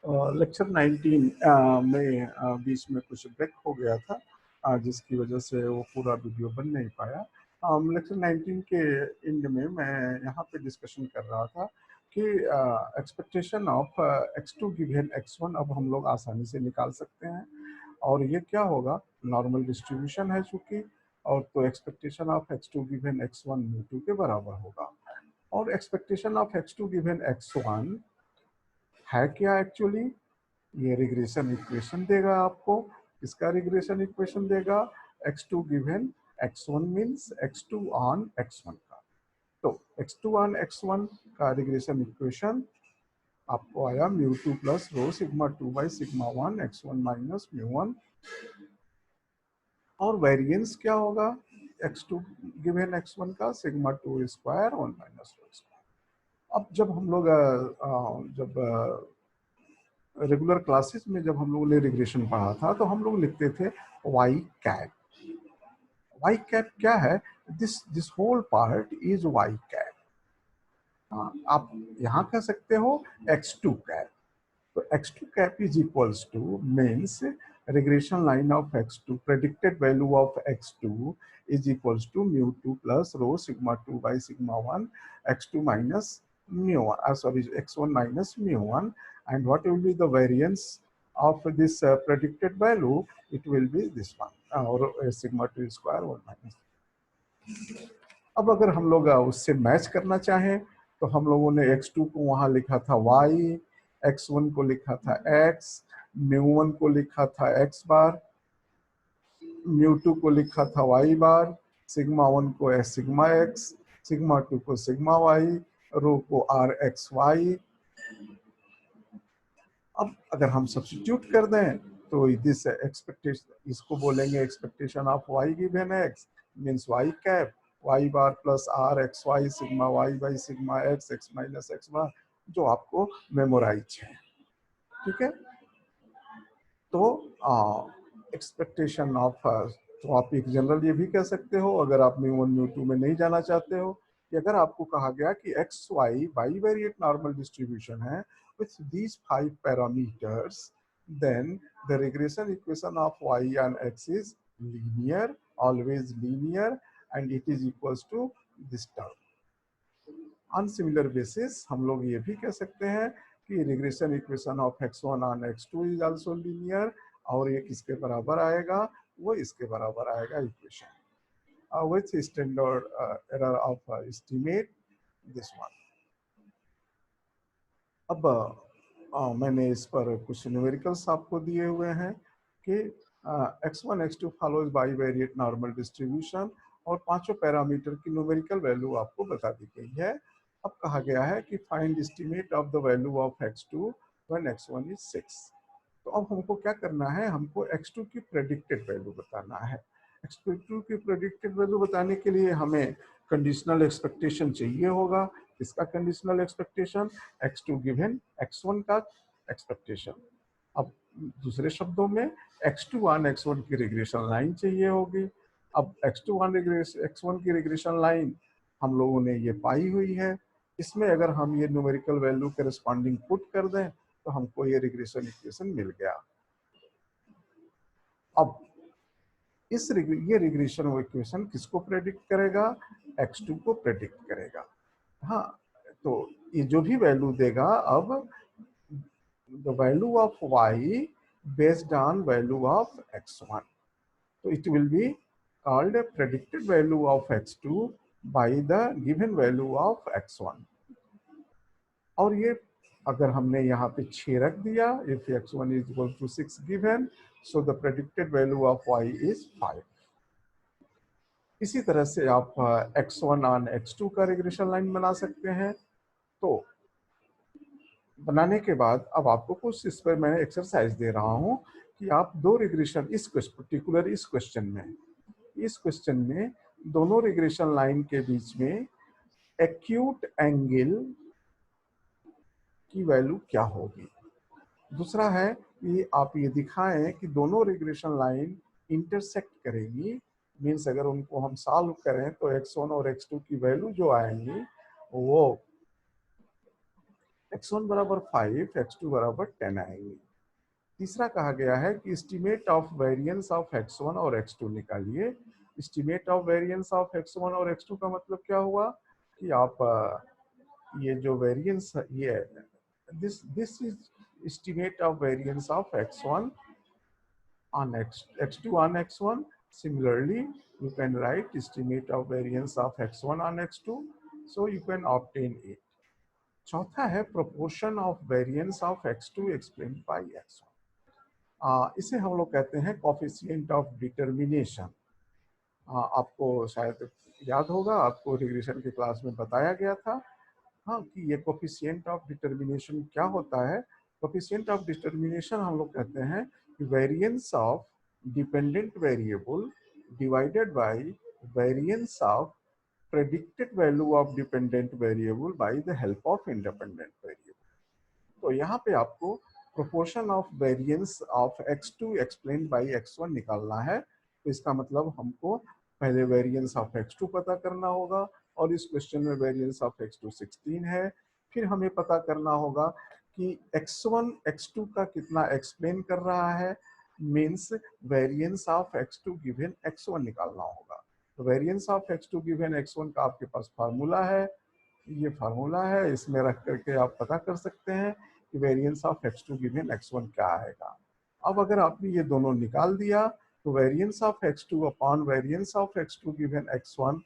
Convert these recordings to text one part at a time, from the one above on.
Lecture 19 में बीच में कुछ ब्रेक हो गया था, जिसकी वजह से वो पूरा वीडियो बन नहीं पाया। लेक्चर 19 के एंड में मैं यहाँ पे डिस्कशन कर रहा था कि expectation of x2 given x1 अब हम लोग आसानी से निकाल सकते हैं। और ये क्या होगा, नॉर्मल डिस्ट्रीब्यूशन है चूंकि, और तो expectation of x2 given x1 μ2 के बराबर होगा। और expectation of x2 given x1 है क्या एक्चुअली, ये रिग्रेशन इक्वेशन देगा आपको। इसका रिग्रेशन इक्वेशन देगा x2 given x1 means x2 on x1 का। तो x2 ऑन x1 का रिग्रेशन इक्वेशन आपको आया μ2 plus rho sigma 2 by sigma 1 x1 minus μ1। और वेरिएंस क्या होगा, x2 गिवन x1 का sigma 2 square 1 minus rho square. अब जब हम लोग रेगुलर क्लासेस में जब हम लोगों ने रिग्रेशन पढ़ा था तो हम लोग लिखते थे वाई कैप। वाई कैप क्या है, this whole part is y cap. आप यहाँ कह सकते हो x2 कैप। तो x2 cap is equals to means regression line of x2, predicted value of x2 is equals to μ2 plus rho sigma 2 by sigma 1 x2 minus μ1, sorry x1 minus μ1, and what will be the variance of this predicted value, it will be this one or sigma 2 square 1 minus। अब अगर हम लोग उससे match करना चाहें तो हम लोगों ने x2 को वहां लिखा था y, x1 को लिखा था x, μ1 को लिखा था x बार, μ2 को लिखा था y बार, सिग्मा 1 को सिग्मा x, सिग्मा 2 को सिग्मा y, रो को rxy। अब अगर हम सब्स्टिट्यूट कर दें तो दिस एक्सपेक्टेशन, इसको बोलेंगे expectation of y given x means y cap, y bar plus r x y sigma y by sigma x minus x bar, जो आपको मेमोराइज है। ठीक है, तो एक्सपेक्टेशन ऑफ, तो आप एक जनरल ये भी कह सकते हो अगर आप μ1 μ2 में नहीं जाना चाहते हो, कि अगर आपको कहा गया कि x y bivariate normal distribution है with these 5 parameters, then the regression equation of y and x is linear, always linear, and it is equals to this term. On similar basis हम लोग ये भी कह सकते हैं कि regression equation of x1 on x2 is also linear, और ये किसके बराबर आएगा, वो इसके बराबर आएगा equation with standard error of estimate this one. अब मैंने इस पर कुछ न्यूमेरिकल्स आपको दिए हुए हैं कि x1 x2 follows bivariate normal distribution, और पांचों पैरामीटर की न्यूमेरिकल वैल्यू आपको बता दी गई है। अब कहा गया है कि find estimate of the value of x2 when x1 is 6। तो अब हमको क्या करना है, हमको x2 की प्रेडिक्टेड वैल्यू बताना है। x2 की प्रेडिक्टेड वैल्यू बताने के लिए हमें कंडीशनल एक्सपेक्टेशन चाहिए होगा। इसका conditional expectation x2 given x1 का एक्सपेक्टेशन। अब दूसरे शब्दों में x2 ऑन x1 की रिग्रेशन लाइन चाहिए होगी। अब x2 ऑन x1 की रिग्रेशन लाइन हम लोगों ने ये पाई हुई है, इसमें अगर हम ये न्यूमेरिकल वैल्यू करस्पॉन्डिंग पुट कर दें तो हमको ये रिग्रेशन इक्वेशन मिल गया। अब ये रिग्रेशन इक्वेशन किसको प्रेडिक्ट करेगा, x2 को प्रेडिक्ट करेगा। हाँ, तो ये जो भी वैल्यू देगा, अब the value of y based on value of x1, तो it will be called predicted value of x2 by the given value of x1। और ये अगर हमने यहाँ पे 6 रख दिया, if x1 is equal to 6 given, so the predicted value of y is 5। इसी तरह से आप x1 ऑन x2 का रिग्रेशन लाइन बना सकते हैं। तो बनाने के बाद अब आपको कुछ इस पर मैं एक्सरसाइज दे रहा हूं कि आप दो रिग्रेशन, इस पर्टिकुलर इस क्वेश्चन में दोनों रिग्रेशन लाइन के बीच में एक्यूट एंगल की वैल्यू क्या होगी। दूसरा है कि आप ये दिखाएं कि दोनों रिग्रेशन लाइन इंटरसेक्ट करेंगी, मीन्स अगर उनको हम सॉल्व करें तो x1 और x2 की वैल्यू जो आएंगी वो x1 बराबर 5, x2 बराबर 10 आएंगे। तीसरा कहा गया है कि estimate of variance of x1 और x2 निकालिए। Estimate of variance of x1 और x2 का मतलब क्या हुआ कि आप ये जो वेरिएंस ये this is estimate of variance of x1 on x2 on x1. Similarly, you can write estimate of variance of x1 on x2, so you can obtain it. चौथा है proportion of variance of x2 explained by x1. इसे हम लोग कहते हैं coefficient of determination. आपको शायद याद होगा, आपको रिग्रेशन के क्लास में बताया गया था हाँ कि ये कोफिशिएंट ऑफ डिटर्मिनेशन क्या होता है। कोफिशिएंट ऑफ डिटर्मिनेशन हम लोग कहते हैं variance of dependent variable divided by variance of predicted value of dependent variable bye the help of independent variable. तो यहाँ पे आपको proportion of variance of x2 explain by x1 निकालना है। तो इसका मतलब हमको पहले वेरिएंस ऑफ x2 पता करना होगा और इस क्वेश्चन में वेरिएंस ऑफ x2 16 है। फिर हमें पता करना होगा कि x1 x2 का कितना एक्सप्लेन कर रहा है, means variance of x2 given x1 निकालना होगा। तो variance of x2 given x1 का आपके पास फार्मूला है, ये फार्मूला है, इसमें रख करके आप पता कर सकते हैं कि variance of x2 given x1 क्या आएगा। अब अगर आपने ये दोनों निकाल दिया तो variance of x2 upon variance of x2 given x1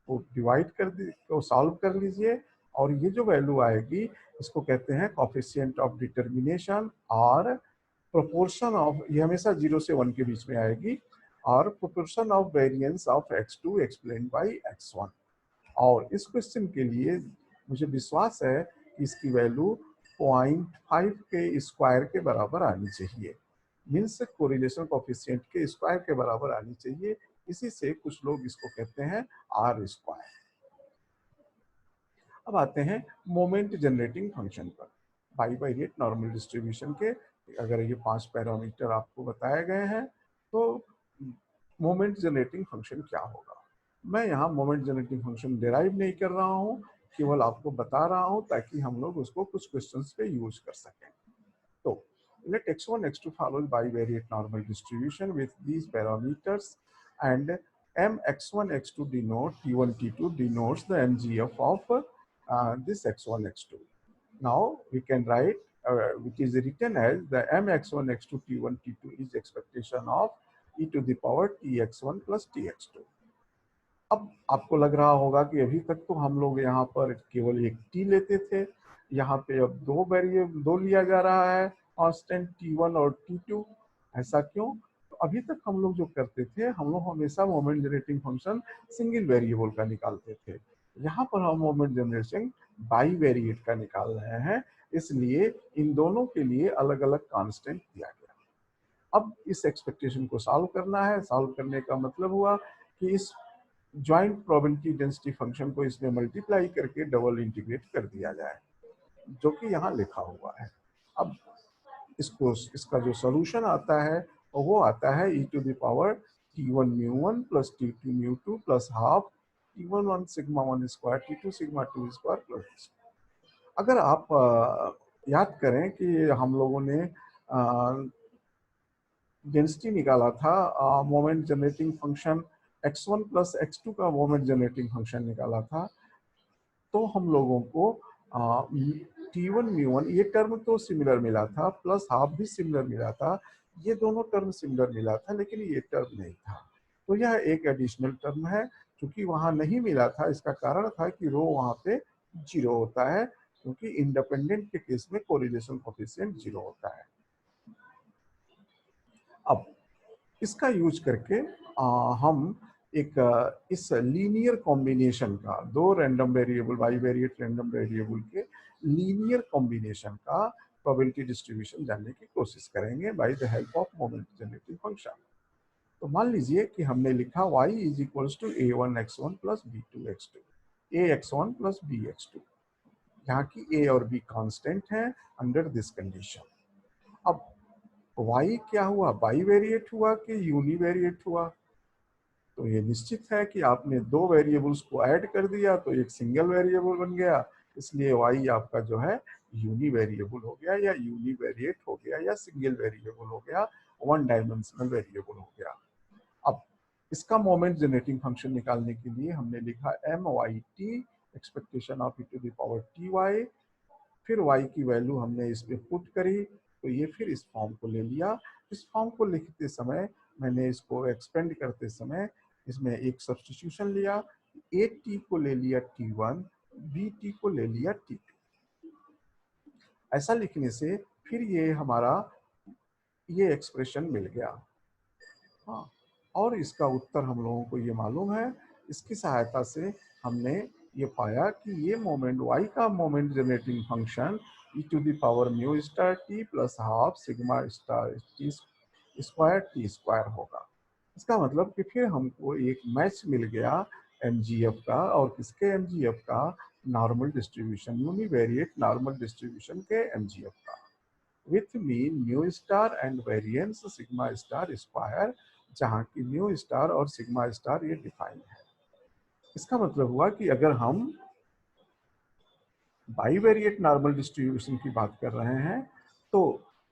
को डिवाइड कर दी तो सॉल्व कर लीजिए और ये जो वैल्यू आएगी इसको कहते हैं कोफिशिएंट ऑफ डिटर्मिनेशन और प्रोपोर्शन ऑफ, ये हमेशा 0 से 1 के बीच में आएगी, और proportion of variance of x2 explain by x1। और इस क्वेश्चन के लिए मुझे विश्वास है कि इसकी वैल्यू 0.5 के स्क्वायर के बराबर आनी चाहिए, मीन्स कोरिलेशन कोफिशिएंट के स्क्वायर के बराबर आनी चाहिए। इसी से कुछ लोग इसको कहते हैं आर स्क्वायर। अब आते हैं मोमेंट जनरेटिंग फंक्शन पर। बाइवेरिएट नॉर्मल डिस्ट्रीब्यूशन के अगर ये 5 पैरामीटर आपको बताए गए हैं तो मोमेंट जनरेटिंग फंक्शन क्या होगा। मैं यहाँ मोमेंट जनरेटिंग फंक्शन डिराइव नहीं कर रहा हूँ, केवल आपको बता रहा हूँ ताकि हम लोग उसको कुछ क्वेश्चंस पे यूज कर सकें। तो let x1 x2 follows bivariate normal distribution with these parameters and m x1 x2 denote t1 t2 denotes the mgf of this x1 x2. Now we can write which is written as the m x1 x2 t1 t2 is expectation of e to the power tx1 plus tx2. अब आपको लग रहा होगा कि अभी तक तो हम लोग यहाँ पर केवल एक t लेते थे, यहाँ पे अब दो लिया जा रहा है कांस्टेंट t1 और t2। ऐसा क्यों? तो अभी तक हम लोग जो करते थे, हम लोग हमेशा moment generating function single variable का निकालते थे। यहाँ पर हम मोमेंट जनरेशन बाईवेरिएट का निकाल रहे हैं, इसलिए इन दोनों के लिए अलग अलग कांस्टेंट दिया गया। अब इस एक्सपेक्टेशन को सॉल्व करना है। सॉल्व करने का मतलब हुआ कि इस ज्वाइंट प्रोबेबिलिटी डेंसिटी फंक्शन को इसमें मल्टीप्लाई करके डबल इंटीग्रेट कर दिया जाए, जो कि यहाँ लिखा हुआ है। अब इसका जो सॉल्यूशन आता है वो आता है e to the power t1 μ1 plus t2 μ2 plus half t1 1 sigma 1 square t2 sigma 2 square plus. अगर आप याद करें कि हम लोगों ने डेंसिटी निकाला था, moment generating function x1 plus x2 का मोमेंट जनरेटिंग फंक्शन निकाला था, तो हम लोगों को t1 μ1 ये टर्म तो सिमिलर मिला था, प्लस हाफ भी सिमिलर मिला था, ये दोनों टर्म सिमिलर मिला था, लेकिन ये टर्म नहीं था। तो यह एक एडिशनल टर्म है, क्योंकि वहां नहीं मिला था। इसका कारण था कि रो वहां पे 0 होता है, क्योंकि इंडिपेंडेंट के केस में कोरिलेशन कोफिशिएंट 0 होता है। अब इसका यूज करके हम एक इस लीनियर कॉम्बिनेशन का, दो random variable bivariate random variable के लीनियर कॉम्बिनेशन का प्रोबेबिलिटी डिस्ट्रीब्यूशन जानने की कोशिश करेंगे by the help of moment generating function. तो मान लीजिए कि हमने लिखा y is equals to a1x1 plus b2x2 ax1 plus bx2, यहाँ की a और b कांस्टेंट हैं अंडर दिस कंडीशन। अब y क्या हुआ, बाईवेरिएट हुआ कि यूनिवेरिएट हुआ? तो ये निश्चित है कि आपने दो वेरिएबल्स को ऐड कर दिया तो एक सिंगल वेरिएबल बन गया, इसलिए y आपका जो है यूनिवेरिएबल हो गया या यूनिवेरिएट हो गया या सिंगल वेरिएबल हो गया, वन डायमेंशनल वेरिएबल हो गया। अब इसका मोमेंट जनरेटिंग फंक्शन निकालने के लिए हमने लिखा M y t expectation of e to the power t y, फिर y की वैल्यू हमने इस पे पुट करी तो ये फिर इस फॉर्म को ले लिया। इस फॉर्म को लिखते समय मैंने इसको एक्सपेंड करते समय इसमें एक सब्स्टिट्यूशन लिया, ए टी को ले लिया t1, बी टी को ले लिया t2। ऐसा लिखने से फिर ये हमारा ये एक्सप्रेशन मिल गया। हाँ, और इसका उत्तर हम लोगों को ये मालूम है। इसकी सहायता से हमने ये पाया कि ये मोमेंट y का moment generating function e to the power mu star t plus half sigma star t square होगा। इसका मतलब कि फिर हमको एक मैच मिल गया mgf का, और किसके mgf का, normal distribution, univariate normal distribution के mgf का, with mean mu star and variance sigma star square, जहाँ की म्यू स्टार और सिग्मा स्टार ये डिफाइन है। इसका मतलब हुआ कि अगर हम बाइवेरिएट नॉर्मल डिस्ट्रीब्यूशन की बात कर रहे हैं तो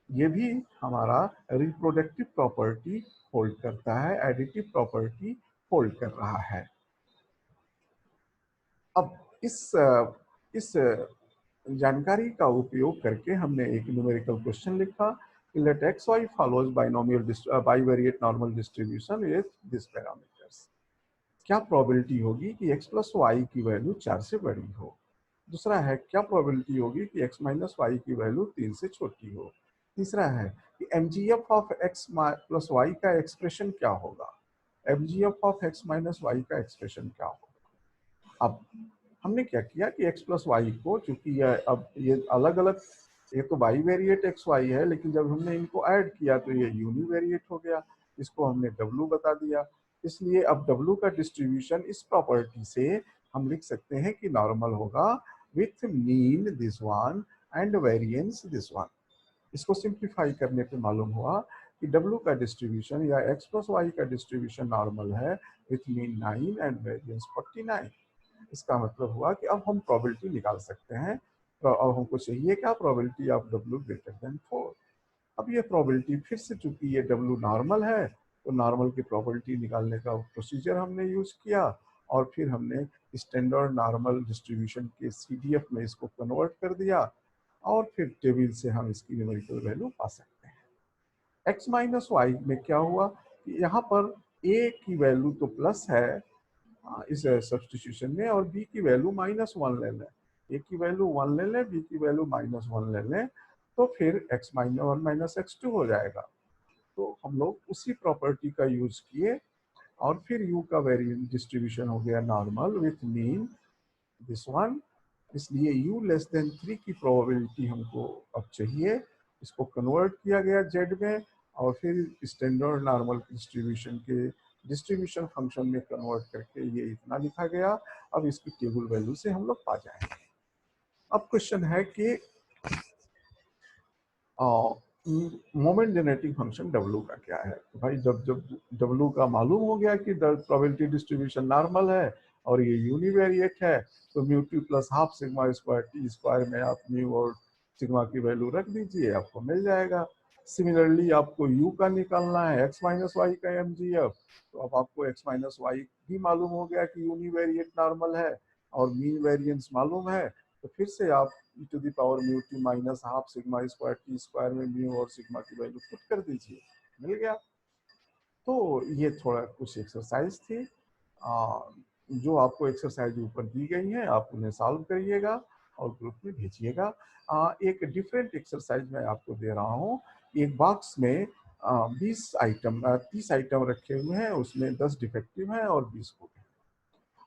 ये भी हमारा रिप्रोडक्टिव प्रॉपर्टी होल्ड करता है, एडिटिव प्रॉपर्टी होल्ड कर रहा है। अब इस जानकारी का उपयोग करके हमने एक न्यूमेरिकल क्वेश्चन लिखा कि let x y follows binomial bivariate normal distribution with this parameters. क्या प्रोबेबिलिटी होगी कि x प्लस वाई की वैल्यू 4 से बड़ी हो। दूसरा है क्या प्रोबेबिलिटी होगी कि x माइनस वाई की वैल्यू 3 से छोटी हो। तीसरा है कि mgf of x plus y का एक्सप्रेशन क्या होगा, mgf of x minus y का एक्सप्रेशन क्या होगा। अब हमने क्या किया कि x प्लस वाई को, चूंकि अब ये अलग अलग, ये तो बाइवेरिएट एक्स वाई है, लेकिन जब हमने इनको ऐड किया तो ये यूनिवेरिएट हो गया, इसको हमने w बता दिया। इसलिए अब w का डिस्ट्रीब्यूशन इस प्रॉपर्टी से हम लिख सकते हैं कि नॉर्मल होगा with mean this one and variance this one. इसको सिंप्लीफाई करने पे मालूम हुआ कि w का डिस्ट्रीब्यूशन या x प्लस वाई का डिस्ट्रीब्यूशन नॉर्मल है विथ मीन 9 एंड वेरिएंस 49। इसका मतलब हुआ कि अब हम प्रोबेबिलिटी निकाल सकते हैं। तो अब हमको चाहिए क्या, probability of w greater than 4। अब ये प्रोबेबिलिटी फिर से, चूंकि ये w नॉर्मल है तो नॉर्मल की प्रोबेबिलिटी निकालने का प्रोसीजर हमने यूज किया, और फिर हमने स्टैंडर्ड नॉर्मल डिस्ट्रीब्यूशन के CDF में इसको कन्वर्ट कर दिया, और फिर टेबल से हम इसकी न्यूमेरिकल वैल्यू पा सकते हैं। x माइनस वाई में क्या हुआ कि यहाँ पर a की वैल्यू तो प्लस है इस सब्स्टिट्यूशन में, और b की वैल्यू -1 ले लें, a की वैल्यू 1 ले लें, b की वैल्यू -1 ले लें, तो फिर x माइनस 1 माइनस x2 हो जाएगा। तो हम लोग उसी प्रॉपर्टी का यूज किए, और फिर u का वेरिएंट डिस्ट्रीब्यूशन हो गया normal with mean this one. इसलिए u लेस देन 3 की प्रोबेबिलिटी हमको अब चाहिए, इसको कन्वर्ट किया गया z में, और फिर स्टैंडर्ड नॉर्मल डिस्ट्रीब्यूशन के डिस्ट्रीब्यूशन फंक्शन में कन्वर्ट करके ये इतना लिखा गया। अब इसकी टेबल वैल्यू से हम लोग पा जाएंगे। अब क्वेश्चन है कि मोमेंट जनरेटिंग फंक्शन w का क्या है। तो भाई जब w का मालूम हो गया कि प्रोबेबिलिटी डिस्ट्रीब्यूशन नॉर्मल है और ये यूनिवेरिएट है, तो mu T plus half sigma square t square में आप म्यू और सिग्मा की वैल्यू रख दीजिए, आपको मिल जाएगा। सिमिलरली आपको u का निकालना है, x माइनस वाई का mgf, तो अब आपको x माइनस वाई भी मालूम हो गया कि यूनिवेरिएट नॉर्मल है और मीन वेरिएंस मालूम है, तो फिर से आप e to the power mu t minus half sigma square t square में म्यू और सिग्मा की वैल्यू पुट कर दीजिए, मिल गया। तो ये थोड़ा कुछ एक्सरसाइज थी जो आपको एक्सरसाइज ऊपर दी गई है, आप उन्हें सॉल्व करिएगा और ग्रुप में भेजिएगा। एक डिफरेंट एक्सरसाइज मैं आपको दे रहा हूँ। एक बॉक्स में 20 आइटम 30 आइटम रखे हुए हैं, उसमें 10 डिफेक्टिव हैं और 20 गुड हैं।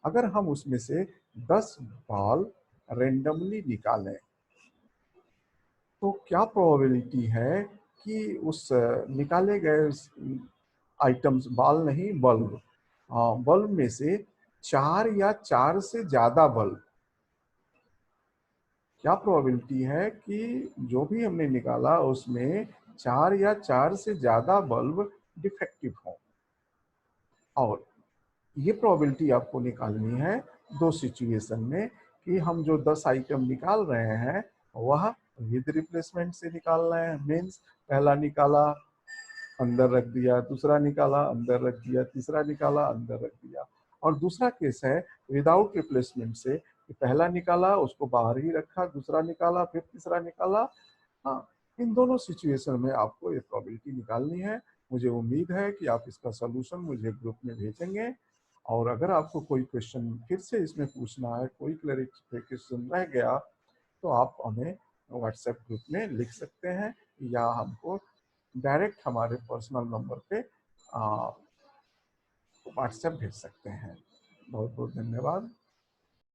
अगर हम उसमें से 10 बॉल रेंडमली निकालें तो क्या प्रोबेबिलिटी है कि उस निकाले गए आइटम्स, बॉल नहीं बल्ब, बल्ब में से 4 या 4 से ज्यादा बल्ब, क्या प्रोबेबिलिटी है कि जो भी हमने निकाला उसमें 4 या 4 से ज्यादा बल्ब डिफेक्टिव हो। और ये प्रोबेबिलिटी आपको निकालनी है दो सिचुएशन में, कि हम जो 10 आइटम निकाल रहे हैं वह विद रिप्लेसमेंट से निकालना है, मीन्स पहला निकाला अंदर रख दिया, दूसरा निकाला अंदर रख दिया, तीसरा निकाला अंदर रख दिया। और दूसरा केस है विदाउट रिप्लेसमेंट से, कि पहला निकाला उसको बाहर ही रखा, दूसरा निकाला फिर तीसरा निकाला। हाँ, इन दोनों सिचुएशन में आपको ये प्रोबेबिलिटी निकालनी है। मुझे उम्मीद है कि आप इसका सोल्यूशन मुझे ग्रुप में भेजेंगे। और अगर आपको कोई क्वेश्चन फिर से इसमें पूछना है, कोई क्लैरिफिकेशन रह गया, तो आप हमें व्हाट्सएप ग्रुप में लिख सकते हैं, या हमको डायरेक्ट हमारे पर्सनल नंबर पे व्हाट्सएप भेज सकते हैं। बहुत बहुत धन्यवाद।